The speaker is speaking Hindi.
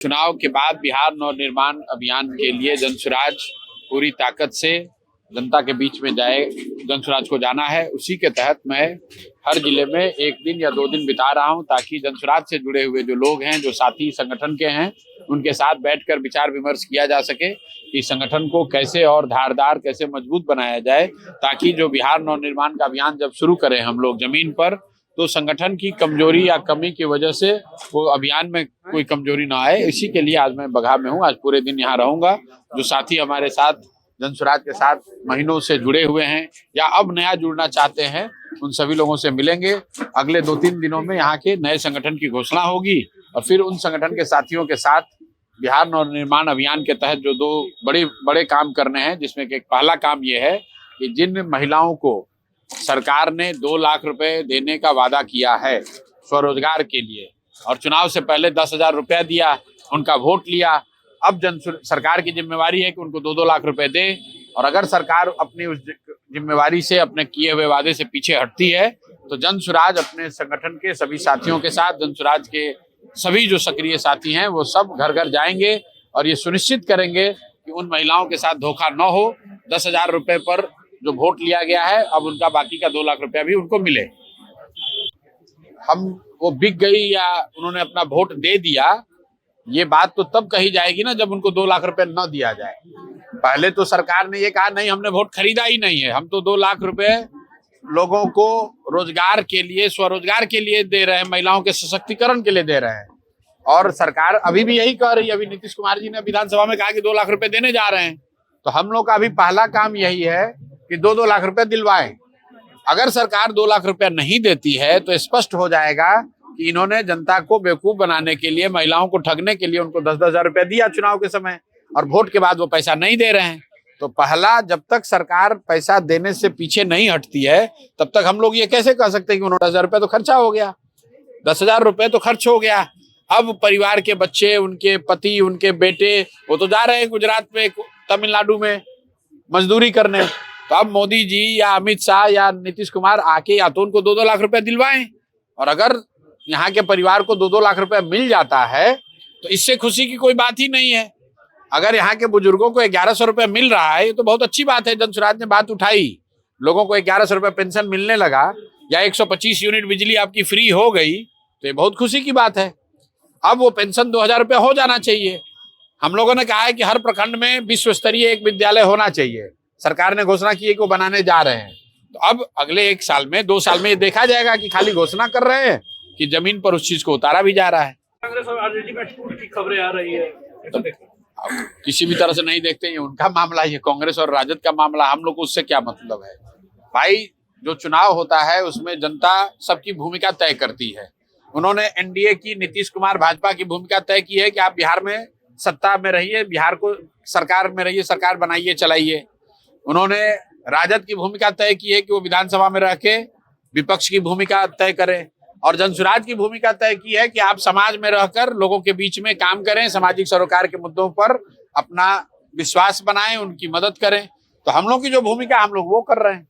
चुनाव के बाद बिहार नवनिर्माण अभियान के लिए जनसुराज पूरी ताकत से जनता के बीच में जाए, जनसुराज को जाना है। उसी के तहत मैं हर जिले में एक दिन या 2 दिन बिता रहा हूं, ताकि जनसुराज से जुड़े हुए जो लोग हैं, जो साथी संगठन के हैं, उनके साथ बैठकर विचार विमर्श किया जा सके कि संगठन को कैसे और धारदार, कैसे मजबूत बनाया जाए, ताकि जो बिहार नवनिर्माण का अभियान जब शुरू करें हम लोग जमीन पर, तो संगठन की कमजोरी या कमी की वजह से वो अभियान में कोई कमजोरी ना आए। इसी के लिए आज मैं बगहा में हूँ, आज पूरे दिन यहाँ रहूंगा। जो साथी हमारे साथ जनसुराज के साथ महीनों से जुड़े हुए हैं या अब नया जुड़ना चाहते हैं, उन सभी लोगों से मिलेंगे। अगले 2-3 दिनों में यहाँ के नए संगठन की घोषणा होगी और फिर उन संगठन के साथियों के साथ बिहार नवनिर्माण अभियान के तहत जो 2 बड़े काम करने हैं, जिसमें कि एक पहला काम ये है कि जिन महिलाओं को सरकार ने 2 लाख रुपए देने का वादा किया है स्वरोजगार के लिए, और चुनाव से पहले 10,000 रुपया दिया, उनका वोट लिया, अब सरकार की जिम्मेवारी है कि उनको 2-2 लाख रुपए दे। और अगर सरकार अपनी उस जिम्मेवारी से, अपने किए हुए वादे से पीछे हटती है, तो जनसुराज अपने संगठन के सभी साथियों के साथ, जनसुराज के सभी जो सक्रिय साथी हैं, वो सब घर घर जाएंगे और ये सुनिश्चित करेंगे कि उन महिलाओं के साथ धोखा न हो। 10,000 रुपए पर जो वोट लिया गया है, अब उनका बाकी का 2 लाख रुपया भी उनको मिले। हम वो बिक गई या उन्होंने अपना वोट दे दिया, ये बात तो तब कही जाएगी ना जब उनको 2 लाख रुपए न दिया जाए। पहले तो सरकार ने ये कहा नहीं, हमने वोट खरीदा ही नहीं है, हम तो 2 लाख रुपए लोगों को रोजगार के लिए, स्वरोजगार के लिए दे रहे हैं, महिलाओं के सशक्तिकरण के लिए दे रहे हैं। और सरकार अभी भी यही कह रही है। अभी नीतीश कुमार जी ने विधानसभा में कहा कि 2 लाख रुपए देने जा रहे हैं। तो हम लोग का अभी पहला काम यही है कि 2-2 लाख रुपए दिलवाएं। अगर सरकार 2 लाख रुपया नहीं देती है तो स्पष्ट हो जाएगा कि इन्होंने जनता को बेवकूफ बनाने के लिए, महिलाओं को ठगने के लिए उनको 10-10 हजार रुपया दिया चुनाव के समय, और वोट के बाद वो पैसा नहीं दे रहे हैं। तो पहला, जब तक सरकार पैसा देने से पीछे नहीं हटती है, तब तक हम लोग ये कैसे कह सकते हैं कि उन्होंने 10,000 रुपया तो खर्चा हो गया, 10,000 रुपए तो खर्च हो गया। अब परिवार के बच्चे, उनके पति, उनके बेटे, वो तो जा रहे हैं गुजरात में, तमिलनाडु में मजदूरी करने। तो अब मोदी जी या अमित शाह या नीतीश कुमार आके या तो उनको 2-2 लाख रुपए दिलवाएं, और अगर यहाँ के परिवार को 2-2 लाख रुपए मिल जाता है तो इससे खुशी की कोई बात ही नहीं है। अगर यहाँ के बुजुर्गों को 1100 रुपए मिल रहा है, ये तो बहुत अच्छी बात है। जनसुराज ने बात उठाई, लोगों को 1100 रुपए पेंशन मिलने लगा, या 125 यूनिट बिजली आपकी फ्री हो गई, तो ये बहुत खुशी की बात है। अब वो पेंशन 2,000 रुपये हो जाना चाहिए। हम लोगों ने कहा है कि हर प्रखंड में विश्व स्तरीय एक विद्यालय होना चाहिए। सरकार ने घोषणा की है कि वो बनाने जा रहे हैं। तो अब अगले 1 साल में, 2 साल में ये देखा जाएगा कि खाली घोषणा कर रहे हैं कि जमीन पर उस चीज को उतारा भी जा रहा है। कांग्रेस और आरजेडी में टूट की खबरें आ रही है, तो किसी भी तरह से नहीं देखते हैं, उनका मामला, ये कांग्रेस और राजद का मामला, हम लोग को उससे क्या मतलब है भाई। जो चुनाव होता है उसमें जनता सबकी भूमिका तय करती है। उन्होंने एनडीए की, नीतीश कुमार भाजपा की भूमिका तय की है कि आप बिहार में सत्ता में रहिए, बिहार को सरकार में रहिए, सरकार बनाइए, चलाइए। उन्होंने राजद की भूमिका तय की है कि वो विधानसभा में रह के विपक्ष की भूमिका तय करें, और जनसुराज की भूमिका तय की है कि आप समाज में रहकर लोगों के बीच में काम करें, सामाजिक सरोकार के मुद्दों पर अपना विश्वास बनाएं, उनकी मदद करें। तो हम लोग की जो भूमिका, हम लोग वो कर रहे हैं।